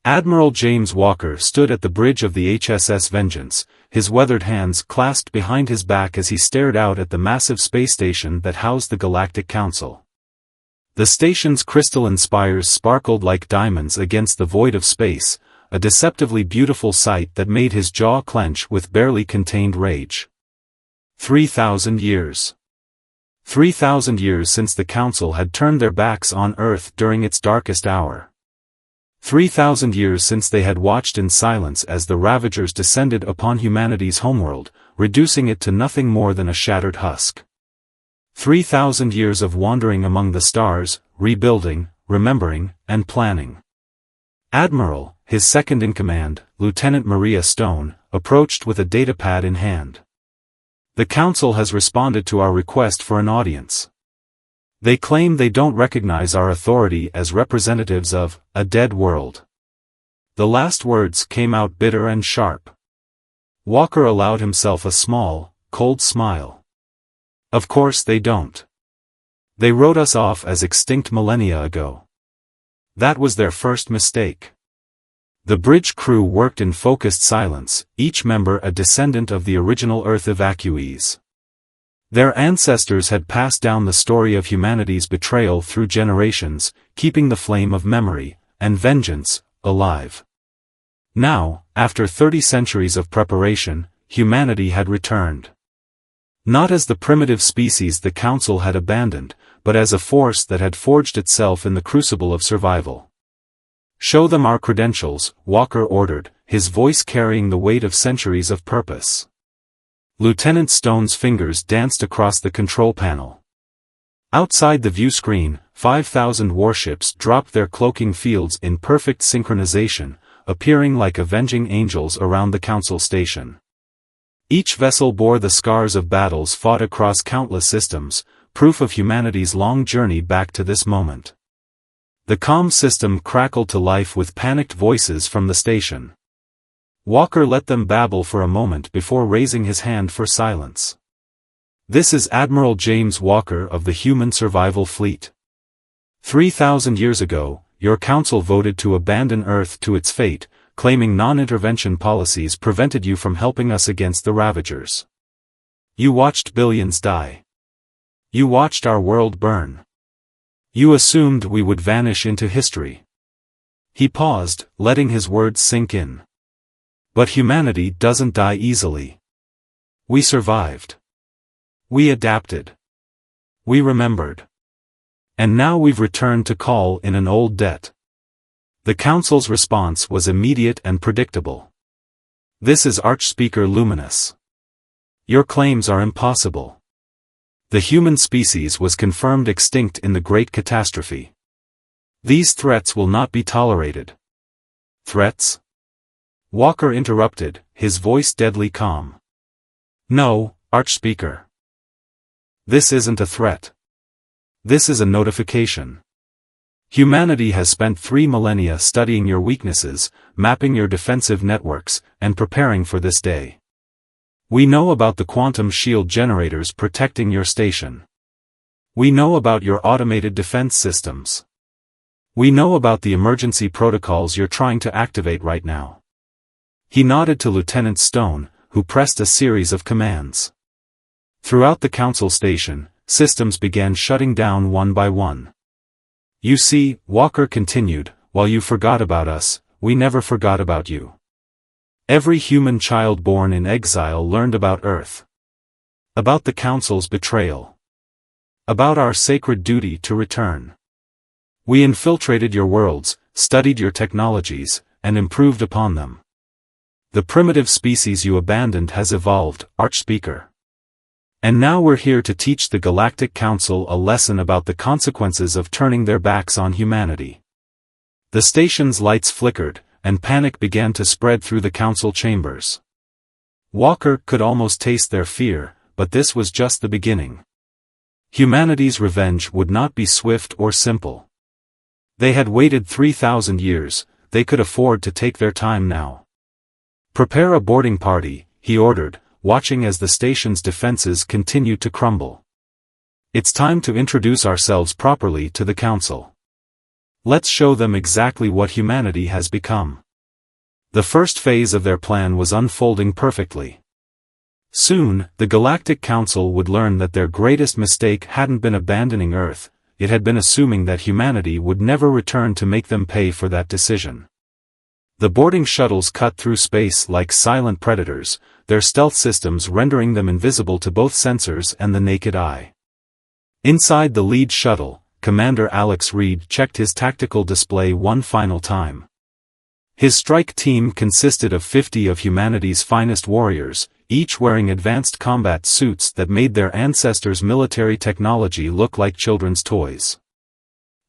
Admiral James Walker stood at the bridge of the HSS Vengeance, his weathered hands clasped behind his back as he stared out at the massive space station that housed the Galactic Council. The station's crystalline spires sparkled like diamonds against the void of space, a deceptively beautiful sight that made his jaw clench with barely contained rage. 3,000 years. 3,000 years since the Council had turned their backs on Earth during its darkest hour. 3,000 years since they had watched in silence as the Ravagers descended upon humanity's homeworld, reducing it to nothing more than a shattered husk. 3,000 years of wandering among the stars, rebuilding, remembering, and planning. Admiral, his second-in-command, Lieutenant Maria Stone, approached with a datapad in hand. The Council has responded to our request for an audience. They claim they don't recognize our authority as representatives of a dead world. The last words came out bitter and sharp. Walker allowed himself a small, cold smile. Of course they don't. They wrote us off as extinct millennia ago. That was their first mistake. The bridge crew worked in focused silence, each member a descendant of the original Earth evacuees. Their ancestors had passed down the story of humanity's betrayal through generations, keeping the flame of memory, and vengeance, alive. Now, after 30 centuries of preparation, humanity had returned. Not as the primitive species the Council had abandoned, but as a force that had forged itself in the crucible of survival. "Show them our credentials," Walker ordered, his voice carrying the weight of centuries of purpose. Lieutenant Stone's fingers danced across the control panel. Outside the view screen, 5,000 warships dropped their cloaking fields in perfect synchronization, appearing like avenging angels around the Council station. Each vessel bore the scars of battles fought across countless systems, proof of humanity's long journey back to this moment. The comm system crackled to life with panicked voices from the station. Walker let them babble for a moment before raising his hand for silence. "This is Admiral James Walker of the Human Survival Fleet. 3,000 years ago, your council voted to abandon Earth to its fate, claiming non-intervention policies prevented you from helping us against the Ravagers. You watched billions die. You watched our world burn. You assumed we would vanish into history." He paused, letting his words sink in. "But humanity doesn't die easily. We survived. We adapted. We remembered. And now we've returned to call in an old debt." The Council's response was immediate and predictable. "This is Archspeaker Luminous. Your claims are impossible. The human species was confirmed extinct in the Great Catastrophe. These threats will not be tolerated." "Threats?" Walker interrupted, his voice deadly calm. "No, Archspeaker. This isn't a threat. This is a notification. Humanity has spent 3 millennia studying your weaknesses, mapping your defensive networks, and preparing for this day. We know about the quantum shield generators protecting your station. We know about your automated defense systems. We know about the emergency protocols you're trying to activate right now." He nodded to Lieutenant Stone, who pressed a series of commands. Throughout the Council station, systems began shutting down one by one. "You see," Walker continued, "while you forgot about us, we never forgot about you. Every human child born in exile learned about Earth. About the Council's betrayal. About our sacred duty to return. We infiltrated your worlds, studied your technologies, and improved upon them. The primitive species you abandoned has evolved, Archspeaker. And now we're here to teach the Galactic Council a lesson about the consequences of turning their backs on humanity." The station's lights flickered, and panic began to spread through the Council chambers. Walker could almost taste their fear, but this was just the beginning. Humanity's revenge would not be swift or simple. They had waited 3,000 years, they could afford to take their time now. "Prepare a boarding party," he ordered, watching as the station's defenses continued to crumble. "It's time to introduce ourselves properly to the Council." Let's show them exactly what humanity has become. The first phase of their plan was unfolding perfectly. Soon, the Galactic Council would learn that their greatest mistake hadn't been abandoning Earth, it had been assuming that humanity would never return to make them pay for that decision. The boarding shuttles cut through space like silent predators, their stealth systems rendering them invisible to both sensors and the naked eye. Inside the lead shuttle, Commander Alex Reed checked his tactical display one final time. His strike team consisted of 50 of humanity's finest warriors, each wearing advanced combat suits that made their ancestors' military technology look like children's toys.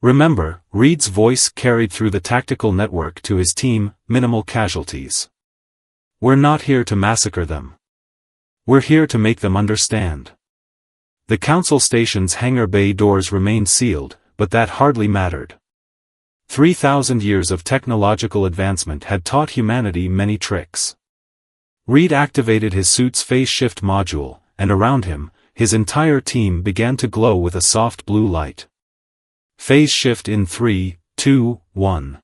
Remember, Reed's voice carried through the tactical network to his team, minimal casualties. We're not here to massacre them. We're here to make them understand. The Council Station's hangar bay doors remained sealed, but that hardly mattered. 3,000 years of technological advancement had taught humanity many tricks. Reed activated his suit's phase shift module, and around him, his entire team began to glow with a soft blue light. Phase shift in 3, 2, 1.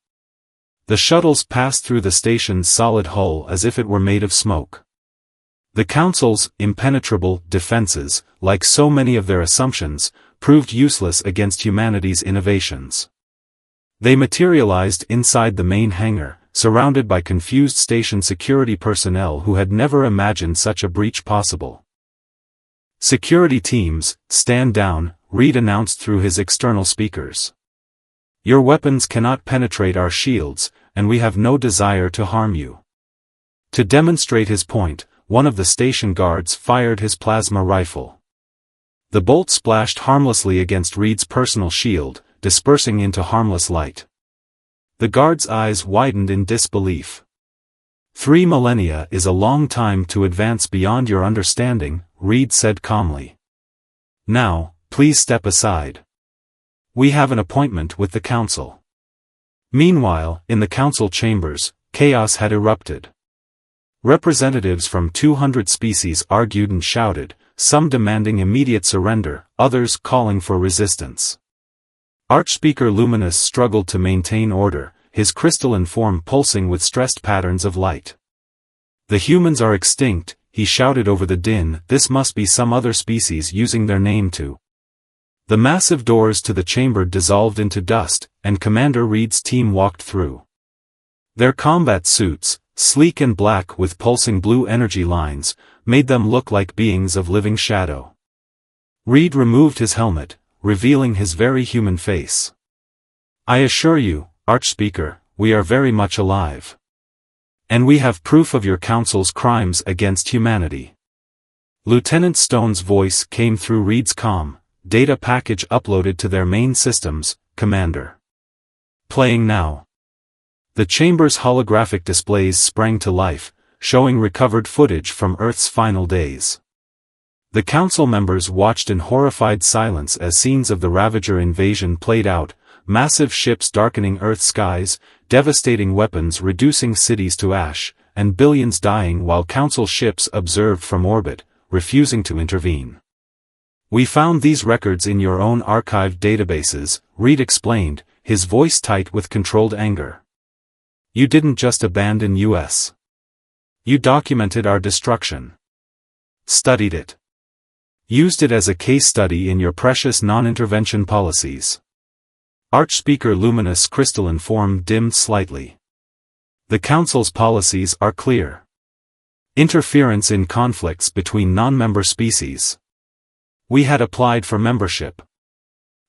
The shuttles passed through the station's solid hull as if it were made of smoke. The Council's impenetrable defenses, like so many of their assumptions, proved useless against humanity's innovations. They materialized inside the main hangar, surrounded by confused station security personnel who had never imagined such a breach possible. "Security teams, stand down," Reed announced through his external speakers. "Your weapons cannot penetrate our shields, and we have no desire to harm you." To demonstrate his point, one of the station guards fired his plasma rifle. The bolt splashed harmlessly against Reed's personal shield, dispersing into harmless light. The guard's eyes widened in disbelief. 3 millennia is a long time to advance beyond your understanding, Reed said calmly. "Now, please step aside. We have an appointment with the Council." Meanwhile, in the Council chambers, chaos had erupted. Representatives from 200 species argued and shouted, some demanding immediate surrender, others calling for resistance. Archspeaker Luminous struggled to maintain order, his crystalline form pulsing with stressed patterns of light. "The humans are extinct," he shouted over the din. "This must be some other species using their name to." The massive doors to the chamber dissolved into dust, and Commander Reed's team walked through. Their combat suits, sleek and black with pulsing blue energy lines, made them look like beings of living shadow. Reed removed his helmet, revealing his very human face. "I assure you, Archspeaker, we are very much alive. And we have proof of your Council's crimes against humanity." Lieutenant Stone's voice came through Reed's comm, "Data package uploaded to their main systems, Commander. Playing now." The chamber's holographic displays sprang to life, showing recovered footage from Earth's final days. The Council members watched in horrified silence as scenes of the Ravager invasion played out, massive ships darkening Earth's skies, devastating weapons reducing cities to ash, and billions dying while Council ships observed from orbit, refusing to intervene. "We found these records in your own archived databases," Reed explained, his voice tight with controlled anger. "You didn't just abandon us. You documented our destruction. Studied it. Used it as a case study in your precious non-intervention policies." Archspeaker Luminous' crystalline form dimmed slightly. "The Council's policies are clear. Interference in conflicts between non-member species. We had applied for membership."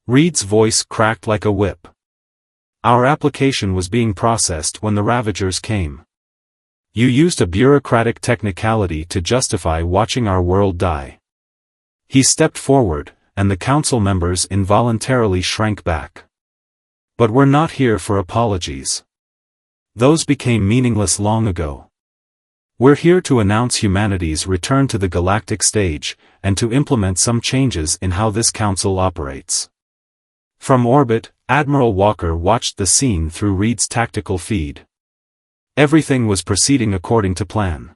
Reed's voice cracked like a whip. "Our application was being processed when the Ravagers came. You used a bureaucratic technicality to justify watching our world die." He stepped forward, and the Council members involuntarily shrank back. "But we're not here for apologies. Those became meaningless long ago. We're here to announce humanity's return to the galactic stage, and to implement some changes in how this Council operates." From orbit, Admiral Walker watched the scene through Reed's tactical feed. Everything was proceeding according to plan.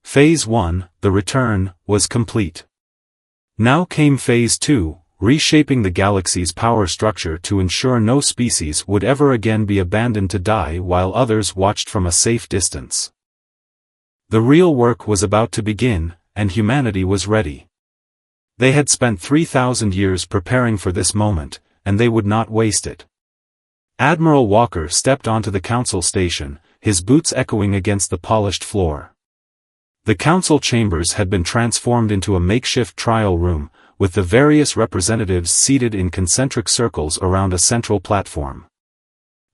Phase 1, the return, was complete. Now came Phase 2, reshaping the galaxy's power structure to ensure no species would ever again be abandoned to die while others watched from a safe distance. The real work was about to begin, and humanity was ready. They had spent 3,000 years preparing for this moment, and they would not waste it. Admiral Walker stepped onto the council station, his boots echoing against the polished floor. The council chambers had been transformed into a makeshift trial room, with the various representatives seated in concentric circles around a central platform.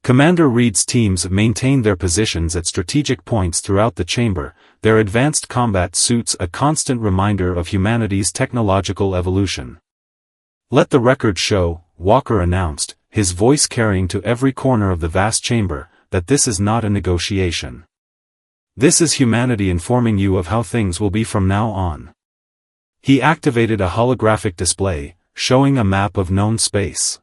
Commander Reed's teams maintained their positions at strategic points throughout the chamber, their advanced combat suits a constant reminder of humanity's technological evolution. "Let the record show," Walker announced, his voice carrying to every corner of the vast chamber, "that this is not a negotiation. This is humanity informing you of how things will be from now on." He activated a holographic display, showing a map of known space.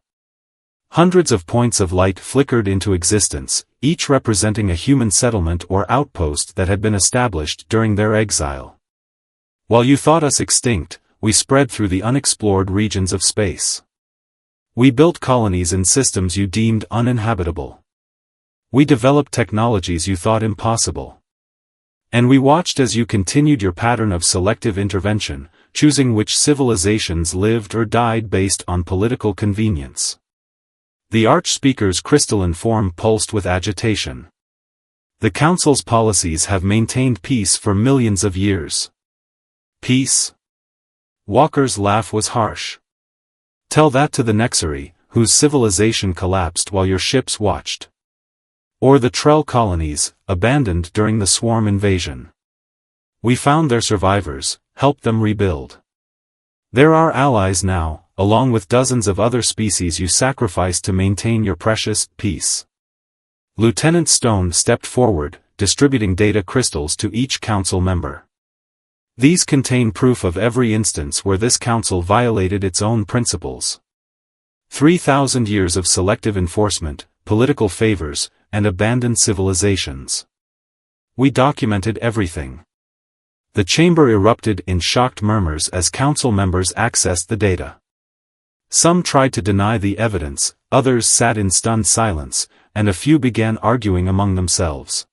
Hundreds of points of light flickered into existence, each representing a human settlement or outpost that had been established during their exile. "While you thought us extinct, we spread through the unexplored regions of space. We built colonies in systems you deemed uninhabitable. We developed technologies you thought impossible. And we watched as you continued your pattern of selective intervention, choosing which civilizations lived or died based on political convenience." The Archspeaker's crystalline form pulsed with agitation. "The Council's policies have maintained peace for millions of years." "Peace?" Walker's laugh was harsh. "Tell that to the Nexari, whose civilization collapsed while your ships watched. Or the Trell colonies, abandoned during the swarm invasion. We found their survivors, helped them rebuild. They're our allies now, along with dozens of other species you sacrificed to maintain your precious peace." Lieutenant Stone stepped forward, distributing data crystals to each council member. "These contain proof of every instance where this council violated its own principles. 3,000 years of selective enforcement, political favors, and abandoned civilizations. We documented everything." The chamber erupted in shocked murmurs as council members accessed the data. Some tried to deny the evidence, others sat in stunned silence, and a few began arguing among themselves.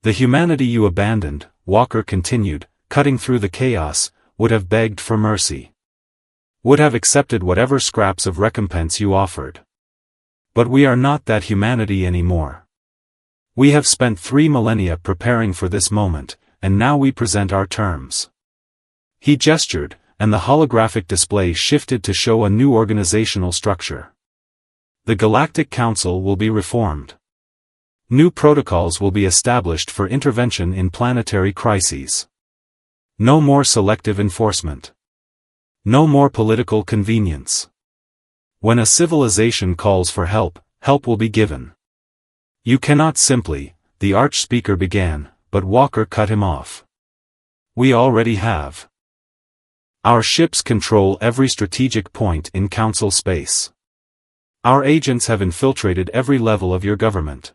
"The humanity you abandoned," Walker continued, cutting through the chaos, "would have begged for mercy. Would have accepted whatever scraps of recompense you offered. But we are not that humanity anymore. We have spent 3 millennia preparing for this moment, and now we present our terms." He gestured, and the holographic display shifted to show a new organizational structure. "The Galactic Council will be reformed. New protocols will be established for intervention in planetary crises. No more selective enforcement. No more political convenience. When a civilization calls for help, help will be given. You cannot simply," the Archspeaker began, but Walker cut him off. "We already have. Our ships control every strategic point in Council space. Our agents have infiltrated every level of your government.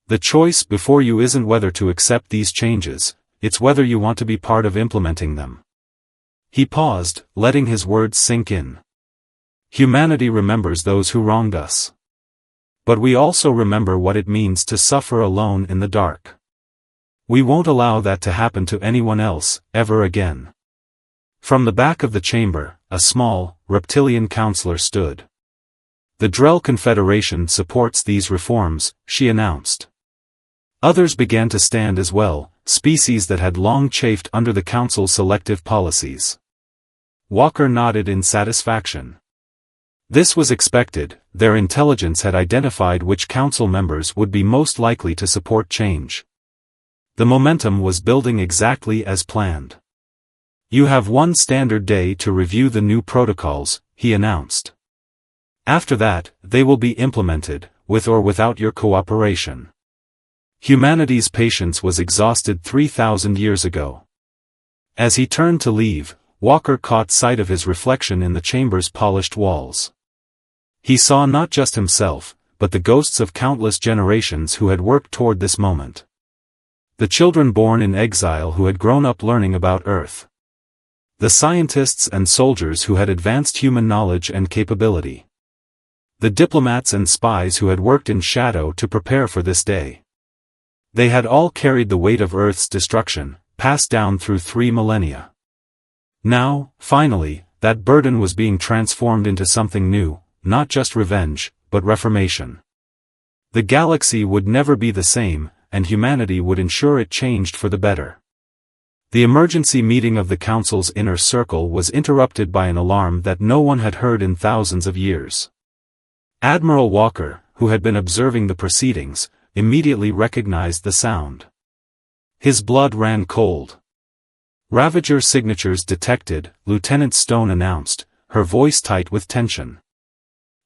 The choice before you isn't whether to accept these changes, it's whether you want to be part of implementing them." He paused, letting his words sink in. "Humanity remembers those who wronged us. But we also remember what it means to suffer alone in the dark. We won't allow that to happen to anyone else, ever again." From the back of the chamber, a small, reptilian counselor stood. "The Drell Confederation supports these reforms," she announced. Others began to stand as well, species that had long chafed under the Council's selective policies. Walker nodded in satisfaction. This was expected, their intelligence had identified which Council members would be most likely to support change. The momentum was building exactly as planned. "You have one standard day to review the new protocols," he announced. "After that, they will be implemented, with or without your cooperation." Humanity's patience was exhausted 3,000 years ago. As he turned to leave, Walker caught sight of his reflection in the chamber's polished walls. He saw not just himself, but the ghosts of countless generations who had worked toward this moment. The children born in exile who had grown up learning about Earth. The scientists and soldiers who had advanced human knowledge and capability. The diplomats and spies who had worked in shadow to prepare for this day. They had all carried the weight of Earth's destruction, passed down through 3 millennia. Now, finally, that burden was being transformed into something new, not just revenge, but reformation. The galaxy would never be the same, and humanity would ensure it changed for the better. The emergency meeting of the Council's inner circle was interrupted by an alarm that no one had heard in thousands of years. Admiral Walker, who had been observing the proceedings, immediately recognized the sound. His blood ran cold. Ravager signatures detected, Lieutenant Stone announced, her voice tight with tension.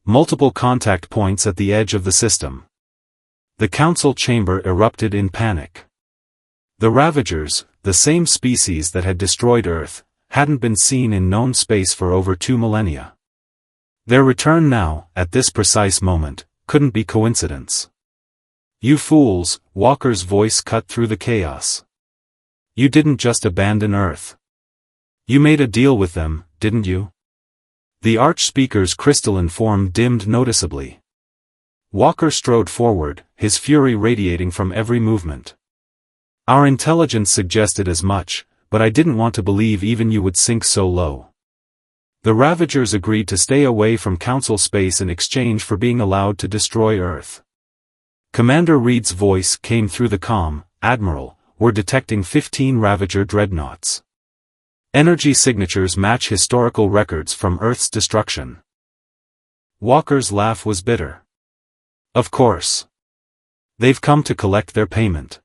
Multiple contact points at the edge of the system. The Council chamber erupted in panic. The Ravagers, the same species that had destroyed Earth, hadn't been seen in known space for over 2 millennia. Their return now, at this precise moment, couldn't be coincidence. You fools, Walker's voice cut through the chaos. You didn't just abandon Earth. You made a deal with them, didn't you? The Archspeaker's crystalline form dimmed noticeably. Walker strode forward, his fury radiating from every movement. Our intelligence suggested as much, but I didn't want to believe even you would sink so low. The Ravagers agreed to stay away from Council space in exchange for being allowed to destroy Earth. Commander Reed's voice came through the comm, Admiral, we're detecting 15 Ravager dreadnoughts. Energy signatures match historical records from Earth's destruction. Walker's laugh was bitter. Of course. They've come to collect their payment.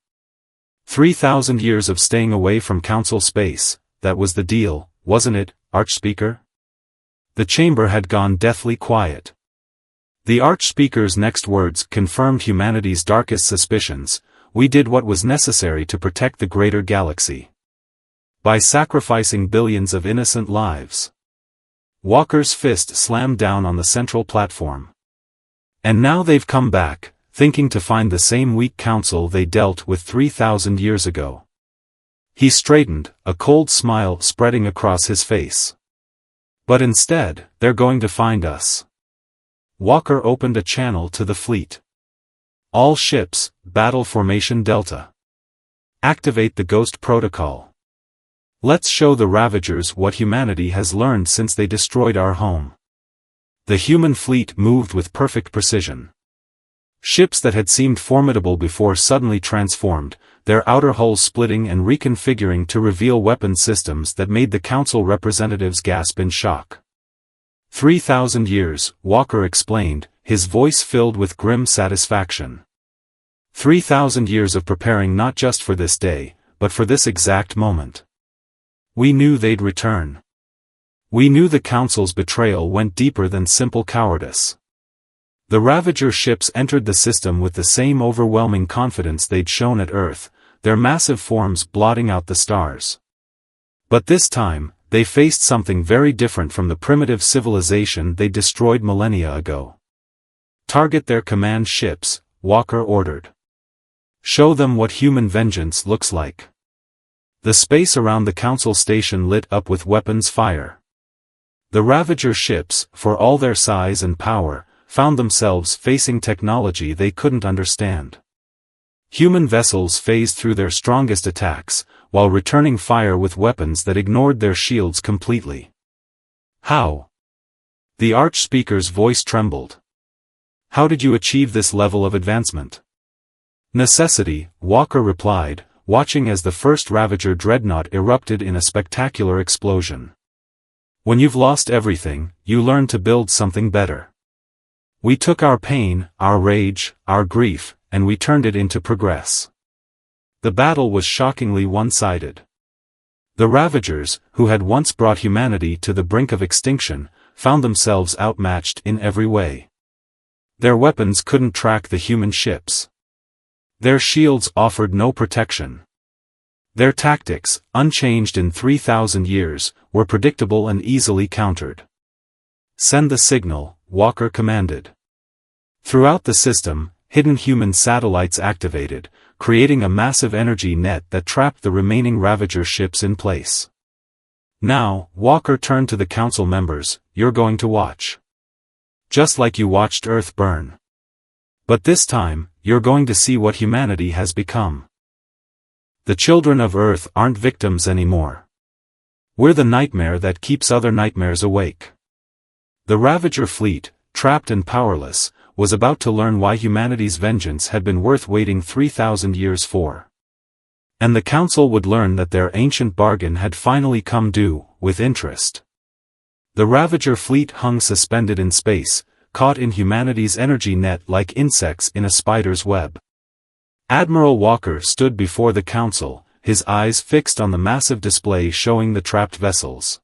3,000 years of staying away from Council space, that was the deal, wasn't it, Archspeaker? The chamber had gone deathly quiet. The Archspeaker's next words confirmed humanity's darkest suspicions. We did what was necessary to protect the greater galaxy. By sacrificing billions of innocent lives. Walker's fist slammed down on the central platform. And now they've come back, thinking to find the same weak Council they dealt with 3,000 years ago. He straightened, a cold smile spreading across his face. But instead, they're going to find us. Walker opened a channel to the fleet. All ships, Battle Formation Delta. Activate the Ghost Protocol. Let's show the Ravagers what humanity has learned since they destroyed our home. The human fleet moved with perfect precision. Ships that had seemed formidable before suddenly transformed, their outer hulls splitting and reconfiguring to reveal weapon systems that made the Council representatives gasp in shock. 3,000 years, Walker explained, his voice filled with grim satisfaction. 3,000 years of preparing not just for this day, but for this exact moment. We knew they'd return. We knew the Council's betrayal went deeper than simple cowardice. The Ravager ships entered the system with the same overwhelming confidence they'd shown at Earth, their massive forms blotting out the stars. But this time, they faced something very different from the primitive civilization they destroyed millennia ago. Target their command ships, Walker ordered. Show them what human vengeance looks like. The space around the Council station lit up with weapons fire. The Ravager ships, for all their size and power, found themselves facing technology they couldn't understand. Human vessels phased through their strongest attacks, while returning fire with weapons that ignored their shields completely. How? The Archspeaker's voice trembled. How did you achieve this level of advancement? Necessity, Walker replied, watching as the first Ravager dreadnought erupted in a spectacular explosion. When you've lost everything, you learn to build something better. We took our pain, our rage, our grief, and we turned it into progress. The battle was shockingly one-sided. The Ravagers, who had once brought humanity to the brink of extinction, found themselves outmatched in every way. Their weapons couldn't track the human ships. Their shields offered no protection. Their tactics, unchanged in 3,000 years, were predictable and easily countered. Send the signal, Walker commanded. Throughout the system, hidden human satellites activated, creating a massive energy net that trapped the remaining Ravager ships in place. Now, Walker turned to the council members, you're going to watch. Just like you watched Earth burn. But this time, you're going to see what humanity has become. The children of Earth aren't victims anymore. We're the nightmare that keeps other nightmares awake. The Ravager fleet, trapped and powerless, was about to learn why humanity's vengeance had been worth waiting 3,000 years for. And the Council would learn that their ancient bargain had finally come due, with interest. The Ravager fleet hung suspended in space, caught in humanity's energy net like insects in a spider's web. Admiral Walker stood before the Council, his eyes fixed on the massive display showing the trapped vessels.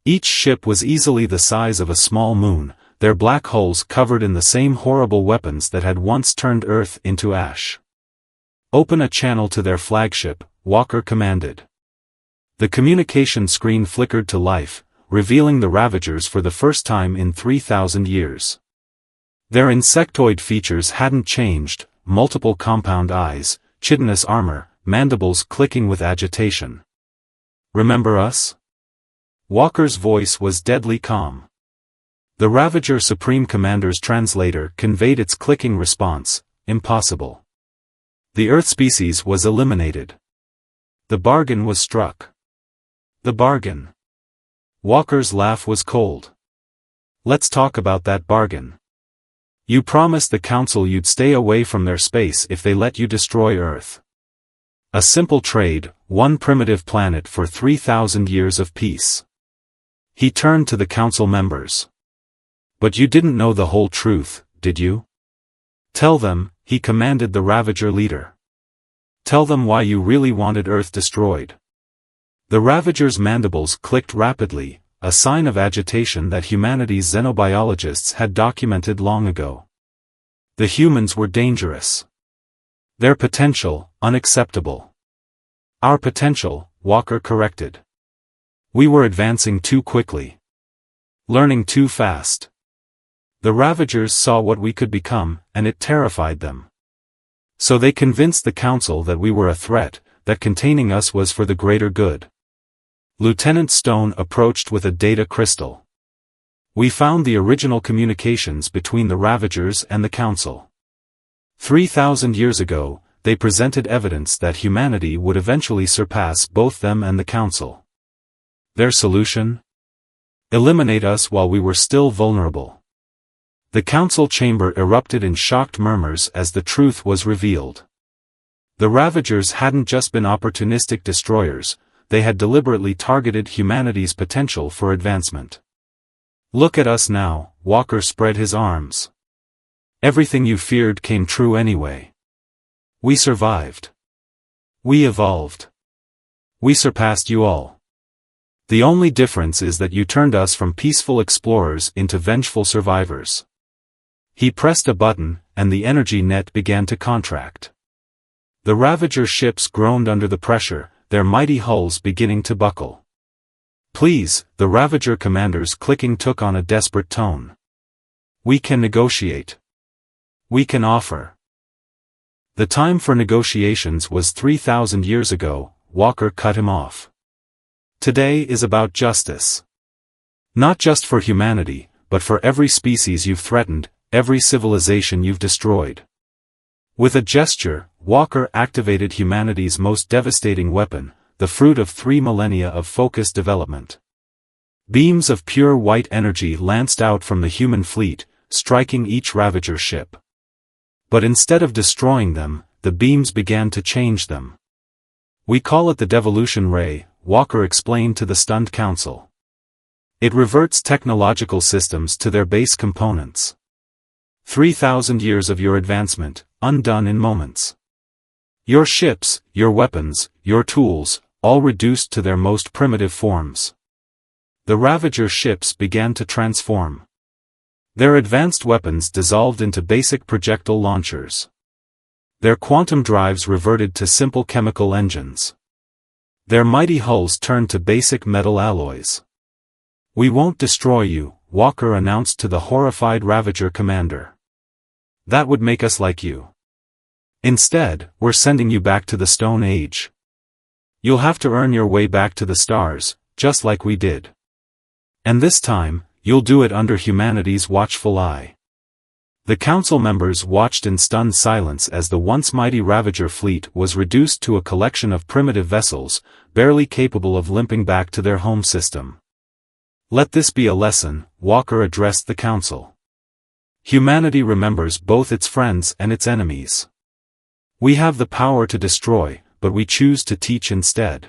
Each ship was easily the size of a small moon, their black hulls covered in the same horrible weapons that had once turned Earth into ash. Open a channel to their flagship, Walker commanded. The communication screen flickered to life, revealing the Ravagers for the first time in 3,000 years. Their insectoid features hadn't changed, multiple compound eyes, chitinous armor, mandibles clicking with agitation. Remember us? Walker's voice was deadly calm. The Ravager Supreme Commander's translator conveyed its clicking response, impossible. The Earth species was eliminated. The bargain was struck. The bargain. Walker's laugh was cold. Let's talk about that bargain. You promised the Council you'd stay away from their space if they let you destroy Earth. A simple trade, one primitive planet for 3,000 years of peace. He turned to the Council members. But you didn't know the whole truth, did you? Tell them, he commanded the Ravager leader. Tell them why you really wanted Earth destroyed. The Ravager's mandibles clicked rapidly, a sign of agitation that humanity's xenobiologists had documented long ago. The humans were dangerous. Their potential, unacceptable. Our potential, Walker corrected. We were advancing too quickly. Learning too fast. The Ravagers saw what we could become, and it terrified them. So they convinced the Council that we were a threat, that containing us was for the greater good. Lieutenant Stone approached with a data crystal. We found the original communications between the Ravagers and the Council. 3,000 years ago, they presented evidence that humanity would eventually surpass both them and the Council. Their solution? Eliminate us while we were still vulnerable. The Council chamber erupted in shocked murmurs as the truth was revealed. The Ravagers hadn't just been opportunistic destroyers, they had deliberately targeted humanity's potential for advancement. Look at us now, Walker spread his arms. Everything you feared came true anyway. We survived. We evolved. We surpassed you all. The only difference is that you turned us from peaceful explorers into vengeful survivors. He pressed a button, and the energy net began to contract. The Ravager ships groaned under the pressure, their mighty hulls beginning to buckle. Please, the Ravager commander's clicking took on a desperate tone. We can negotiate. We can offer. The time for negotiations was 3,000 years ago, Walker cut him off. Today is about justice. Not just for humanity, but for every species you've threatened, every civilization you've destroyed. With a gesture, Walker activated humanity's most devastating weapon, the fruit of 3 millennia of focused development. Beams of pure white energy lanced out from the human fleet, striking each Ravager ship. But instead of destroying them, the beams began to change them. We call it the devolution ray, Walker explained to the stunned Council. It reverts technological systems to their base components. 3,000 years of your advancement, undone in moments. Your ships, your weapons, your tools, all reduced to their most primitive forms. The Ravager ships began to transform. Their advanced weapons dissolved into basic projectile launchers. Their quantum drives reverted to simple chemical engines. Their mighty hulls turned to basic metal alloys. We won't destroy you, Walker announced to the horrified Ravager commander. That would make us like you. Instead, we're sending you back to the Stone Age. You'll have to earn your way back to the stars, just like we did. And this time, you'll do it under humanity's watchful eye. The council members watched in stunned silence as the once mighty Ravager fleet was reduced to a collection of primitive vessels, barely capable of limping back to their home system. Let this be a lesson, Walker addressed the council. Humanity remembers both its friends and its enemies. We have the power to destroy, but we choose to teach instead.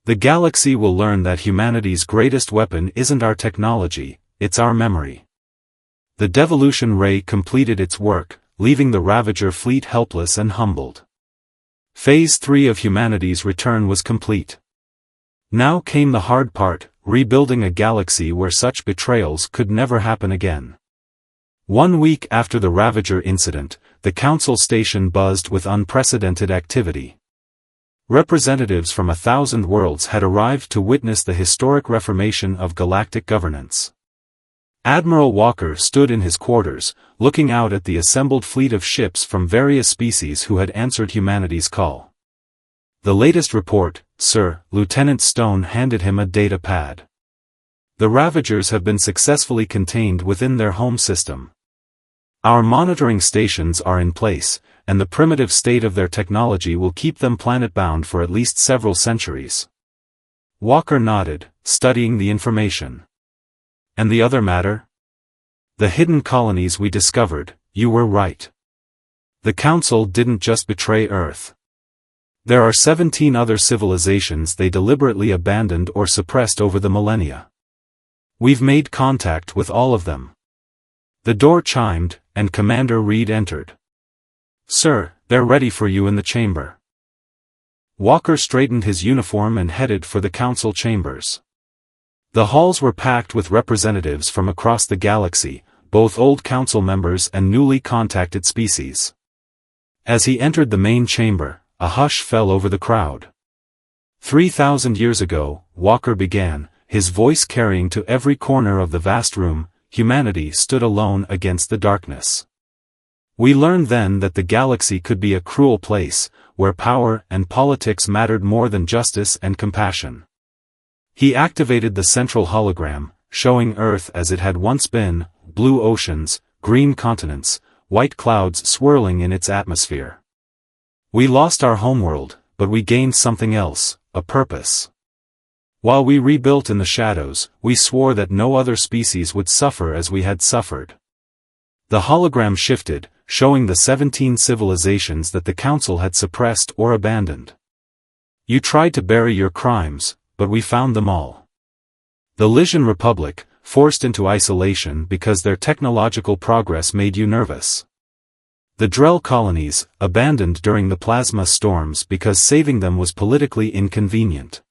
The galaxy will learn that humanity's greatest weapon isn't our technology, it's our memory. The devolution ray completed its work, leaving the Ravager fleet helpless and humbled. Phase 3 of humanity's return was complete. Now came the hard part, rebuilding a galaxy where such betrayals could never happen again. 1 week after the Ravager incident, the council station buzzed with unprecedented activity. Representatives from 1,000 worlds had arrived to witness the historic reformation of galactic governance. Admiral Walker stood in his quarters, looking out at the assembled fleet of ships from various species who had answered humanity's call. The latest report, sir, Lieutenant Stone handed him a data pad. The Ravagers have been successfully contained within their home system. Our monitoring stations are in place, and the primitive state of their technology will keep them planet-bound for at least several centuries. Walker nodded, studying the information. And the other matter? The hidden colonies we discovered, you were right. The Council didn't just betray Earth. There are 17 other civilizations they deliberately abandoned or suppressed over the millennia. We've made contact with all of them. The door chimed, and Commander Reed entered. Sir, they're ready for you in the chamber. Walker straightened his uniform and headed for the council chambers. The halls were packed with representatives from across the galaxy, both old council members and newly contacted species. As he entered the main chamber, a hush fell over the crowd. 3,000 years ago, Walker began, his voice carrying to every corner of the vast room, humanity stood alone against the darkness. We learned then that the galaxy could be a cruel place, where power and politics mattered more than justice and compassion. He activated the central hologram, showing Earth as it had once been, blue oceans, green continents, white clouds swirling in its atmosphere. We lost our homeworld, but we gained something else, a purpose. While we rebuilt in the shadows, we swore that no other species would suffer as we had suffered. The hologram shifted, showing the 17 civilizations that the Council had suppressed or abandoned. You tried to bury your crimes, but we found them all. The Lysian Republic, forced into isolation because their technological progress made you nervous. The Drell colonies, abandoned during the plasma storms because saving them was politically inconvenient.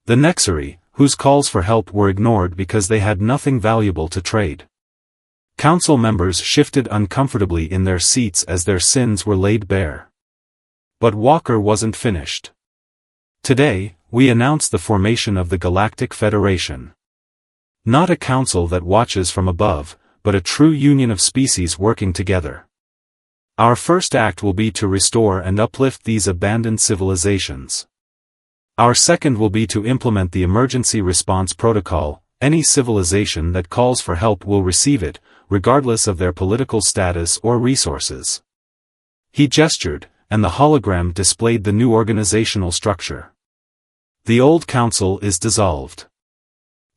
The Nexari, whose calls for help were ignored because they had nothing valuable to trade. Council members shifted uncomfortably in their seats as their sins were laid bare. But Walker wasn't finished. Today, we announce the formation of the Galactic Federation. Not a council that watches from above, but a true union of species working together. Our first act will be to restore and uplift these abandoned civilizations. Our second will be to implement the emergency response protocol. Any civilization that calls for help will receive it, regardless of their political status or resources. He gestured, and the hologram displayed the new organizational structure. The old council is dissolved.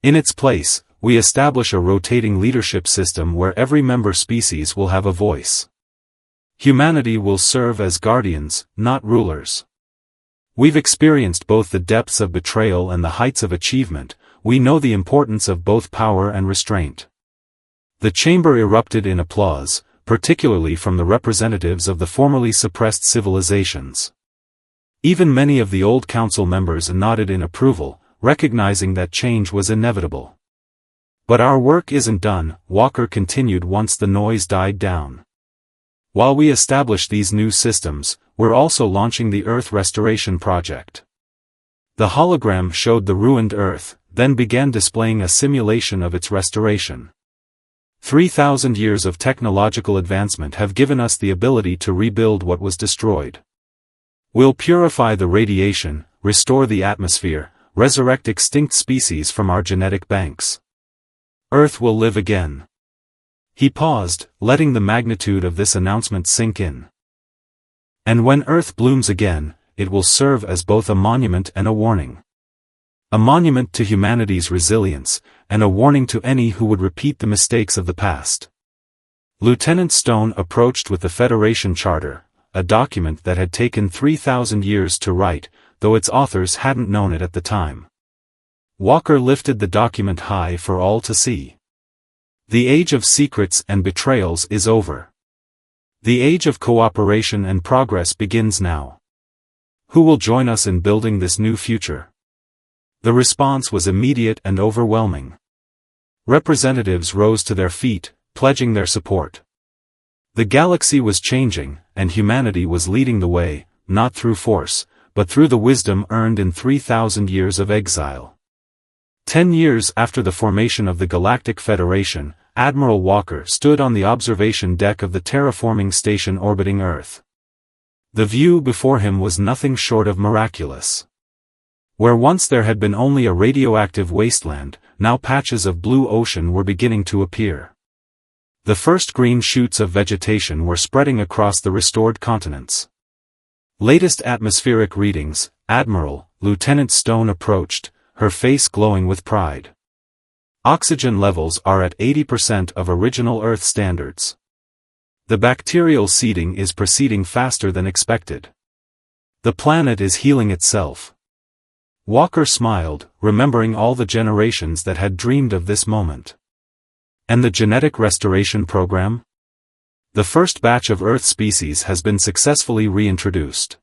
In its place, we establish a rotating leadership system where every member species will have a voice. Humanity will serve as guardians, not rulers. We've experienced both the depths of betrayal and the heights of achievement. We know the importance of both power and restraint. The chamber erupted in applause, particularly from the representatives of the formerly suppressed civilizations. Even many of the old council members nodded in approval, recognizing that change was inevitable. But our work isn't done, Walker continued once the noise died down. While we establish these new systems, we're also launching the Earth Restoration Project. The hologram showed the ruined Earth, then began displaying a simulation of its restoration. 3,000 years of technological advancement have given us the ability to rebuild what was destroyed. We'll purify the radiation, restore the atmosphere, resurrect extinct species from our genetic banks. Earth will live again. He paused, letting the magnitude of this announcement sink in. And when Earth blooms again, it will serve as both a monument and a warning. A monument to humanity's resilience, and a warning to any who would repeat the mistakes of the past. Lieutenant Stone approached with the Federation Charter, a document that had taken 3,000 years to write, though its authors hadn't known it at the time. Walker lifted the document high for all to see. The age of secrets and betrayals is over. The age of cooperation and progress begins now. Who will join us in building this new future? The response was immediate and overwhelming. Representatives rose to their feet, pledging their support. The galaxy was changing, and humanity was leading the way, not through force, but through the wisdom earned in 3,000 years of exile. 10 years after the formation of the Galactic Federation, Admiral Walker stood on the observation deck of the terraforming station orbiting Earth. The view before him was nothing short of miraculous. Where once there had been only a radioactive wasteland, now patches of blue ocean were beginning to appear. The first green shoots of vegetation were spreading across the restored continents. Latest atmospheric readings, Admiral, Lieutenant Stone approached, her face glowing with pride. Oxygen levels are at 80% of original Earth standards. The bacterial seeding is proceeding faster than expected. The planet is healing itself. Walker smiled, remembering all the generations that had dreamed of this moment. And the genetic restoration program? The first batch of Earth species has been successfully reintroduced.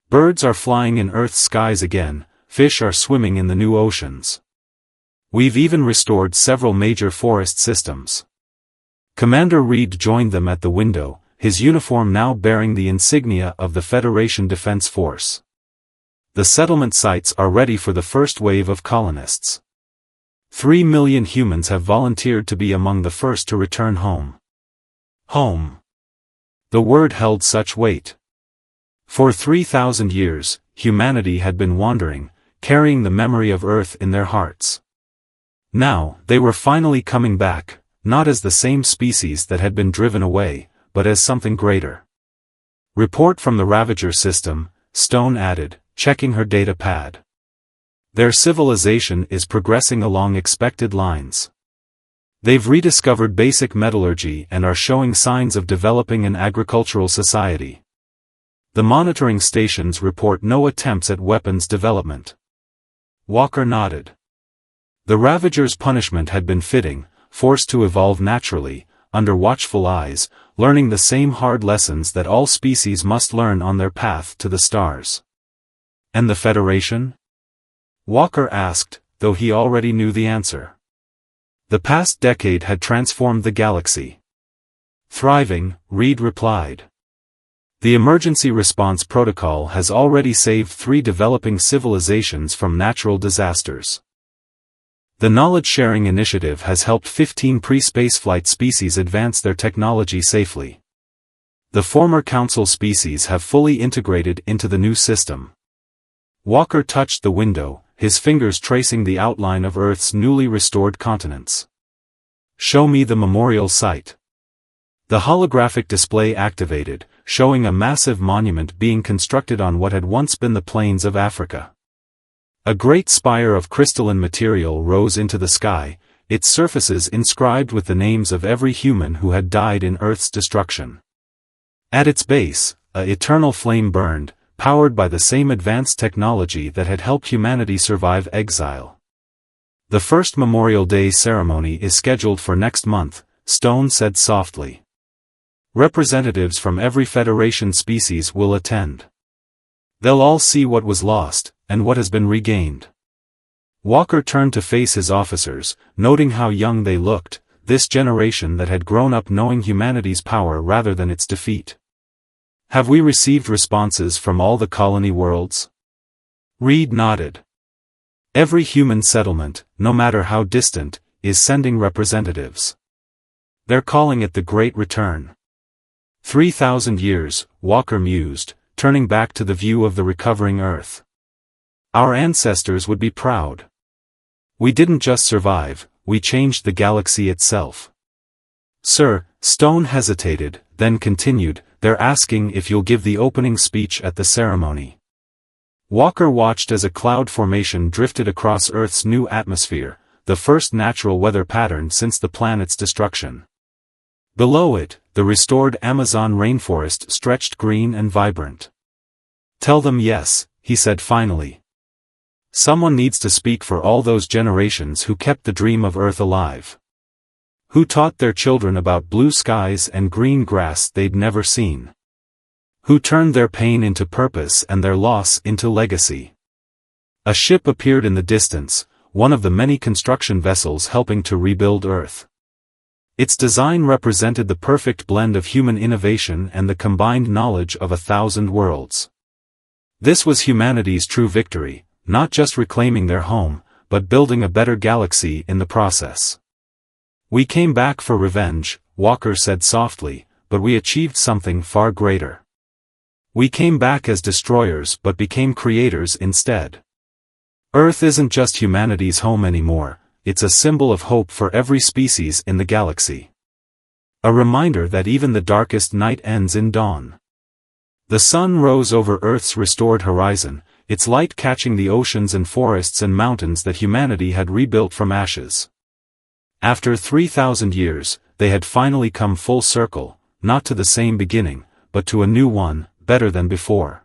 Birds are flying in Earth's skies again, fish are swimming in the new oceans. We've even restored several major forest systems. Commander Reed joined them at the window, his uniform now bearing the insignia of the Federation Defense Force. The settlement sites are ready for the first wave of colonists. 3 million humans have volunteered to be among the first to return home. Home. The word held such weight. For 3,000 years, humanity had been wandering, carrying the memory of Earth in their hearts. Now, they were finally coming back, not as the same species that had been driven away, but as something greater. Report from the Ravager system, Stone added, checking her data pad. Their civilization is progressing along expected lines. They've rediscovered basic metallurgy and are showing signs of developing an agricultural society. The monitoring stations report no attempts at weapons development. Walker nodded. The Ravager's punishment had been fitting, forced to evolve naturally, under watchful eyes, learning the same hard lessons that all species must learn on their path to the stars. And the Federation? Walker asked, though he already knew the answer. The past decade had transformed the galaxy. Thriving, Reed replied. The emergency response protocol has already saved 3 developing civilizations from natural disasters. The knowledge-sharing initiative has helped 15 pre-spaceflight species advance their technology safely. The former Council species have fully integrated into the new system. Walker touched the window, his fingers tracing the outline of Earth's newly restored continents. Show me the memorial site. The holographic display activated, showing a massive monument being constructed on what had once been the plains of Africa. A great spire of crystalline material rose into the sky, its surfaces inscribed with the names of every human who had died in Earth's destruction. At its base, an eternal flame burned, powered by the same advanced technology that had helped humanity survive exile. The first Memorial Day ceremony is scheduled for next month, Stone said softly. Representatives from every Federation species will attend. They'll all see what was lost, and what has been regained. Walker turned to face his officers, noting how young they looked, this generation that had grown up knowing humanity's power rather than its defeat. Have we received responses from all the colony worlds? Reed nodded. Every human settlement, no matter how distant, is sending representatives. They're calling it the Great Return. 3,000 years, Walker mused, turning back to the view of the recovering Earth. Our ancestors would be proud. We didn't just survive, we changed the galaxy itself. Sir, Stone hesitated, then continued, they're asking if you'll give the opening speech at the ceremony. Walker watched as a cloud formation drifted across Earth's new atmosphere, the first natural weather pattern since the planet's destruction. Below it, the restored Amazon rainforest stretched green and vibrant. Tell them yes, he said finally. Someone needs to speak for all those generations who kept the dream of Earth alive. Who taught their children about blue skies and green grass they'd never seen. Who turned their pain into purpose and their loss into legacy. A ship appeared in the distance, one of the many construction vessels helping to rebuild Earth. Its design represented the perfect blend of human innovation and the combined knowledge of 1,000 worlds. This was humanity's true victory, not just reclaiming their home, but building a better galaxy in the process. We came back for revenge, Walker said softly, but we achieved something far greater. We came back as destroyers but became creators instead. Earth isn't just humanity's home anymore, it's a symbol of hope for every species in the galaxy. A reminder that even the darkest night ends in dawn. The sun rose over Earth's restored horizon, its light catching the oceans and forests and mountains that humanity had rebuilt from ashes. After 3,000 years, they had finally come full circle, not to the same beginning, but to a new one, better than before.